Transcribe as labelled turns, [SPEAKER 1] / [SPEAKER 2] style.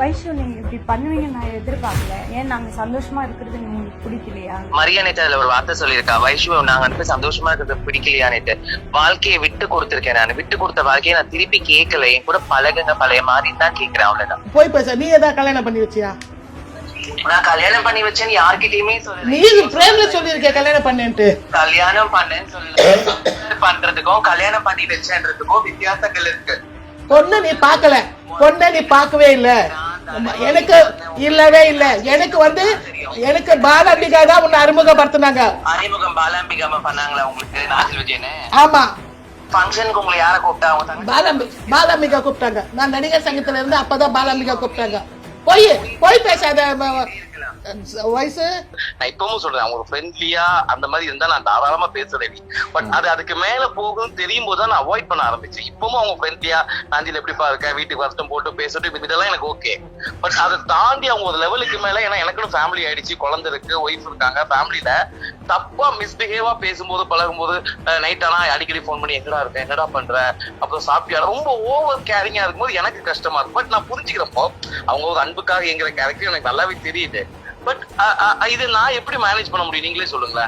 [SPEAKER 1] வைஷு நீங்க இப்படி பண்ணுவீங்க நான் எதிர்பார்க்கல. ஏன் நாங்க சந்தோஷமா இருக்கிறது உங்களுக்கு பிடிக்கலையா?
[SPEAKER 2] மரியாதை ஒரு வார்த்தை சொல்லியிருக்கா, வைஷு நாங்க வந்து சந்தோஷமா இருக்கிறது பிடிக்கலையான்னுட்டு. வாழ்க்கையை விட்டு கொடுத்திருக்கேன். நான் விட்டு கொடுத்த வாழ்க்கையை நான் திருப்பி கேட்கல. என் கூட பழகுங்க பழைய மாதிரி தான் கேட்கிறேன், அவ்வளவுதான்.
[SPEAKER 3] போய் பேச. நீ ஏதாவது கல்யாணம் பண்ணி வச்சியா?
[SPEAKER 2] நான் கல்யாணம் பண்ணி வச்சேன்னு யார்கிட்டயுமே சொல்லல.
[SPEAKER 3] நீ பிரேம்ல சொல்லியிருக்க கல்யாணம் பண்ணேன்ட்டு.
[SPEAKER 2] கல்யாணம் பண்ணேன்னு சொல்லல. பண்றதுக்கும் கல்யாணம் பண்ணி வச்சேன்றதுக்கும் வித்தியாசங்கள் இருக்கு.
[SPEAKER 3] பொண்ணு நீ பாக்கல, பொண்ணை நீ பாக்கவே இல்ல. எனக்கு இல்லவே இல்ல. எனக்கு வந்து எனக்கு பாலாம்பிகா தான் உன்னை அறிமுகப்படுத்தினாங்க.
[SPEAKER 2] அறிமுகம் பாலாம்பிகா பண்ணாங்களா உங்களுக்கு? நாசில் விஜயனே.
[SPEAKER 3] ஆமா,
[SPEAKER 2] ஃபங்க்ஷனுக்கு உங்களை யாரை கூப்பிட்டா? அவங்க
[SPEAKER 3] பாலாம்பிகா கூப்பிட்டாங்க. நான் நடிகர் சங்கத்துல இருந்து அப்பதான் பாலாம்பிகா கூப்பிட்டாங்க. போய் பேசாத வயசு.
[SPEAKER 4] நான் இப்பவும் சொல்றேன், அவங்க ஃப்ரெண்ட்லியா அந்த மாதிரி இருந்தா நான் தாராளமா பேசுறேன். பட் அதுக்கு மேல போகும் தெரியும் போது நான் அவாய்ட் பண்ண ஆரம்பிச்சேன். இப்பவும் அவங்க ஃப்ரெண்ட்லியா நாஞ்சில எப்படிப்பா இருக்க, வீட்டுக்கு வருஷம் போட்டு பேசிட்டு இதெல்லாம் எனக்கு ஓகே. பட் அதை தாண்டி அவங்க ஒரு லெவலுக்கு மேல, ஏன்னா எனக்குன்னு ஃபேமிலி ஆயிடுச்சு, குழந்தை இருக்கு, ஒய்ஃப் இருக்காங்க, ஃபேமிலியில தப்பா மிஸ்பிஹேவா பேசும்போது பழகும்போது நைட் ஆனா அடிக்கடி போன் பண்ணி எங்கடா இருக்க, என்னடா பண்ற, அப்புறம் சாப்பிட்டியா, ரொம்ப ஓவர் கேரிங்கா இருக்கும்போது எனக்கு கஷ்டமா இருக்கும். பட் நான் புரிஞ்சுக்கிறப்போ அவங்க ஒரு அன்புக்காக எங்கிற கேரக்டர் எனக்கு நல்லாவே தெரியுது. பட் இது நான் எப்படி மேனேஜ் பண்ண முடியும், நீங்களே சொல்லுங்களேன்.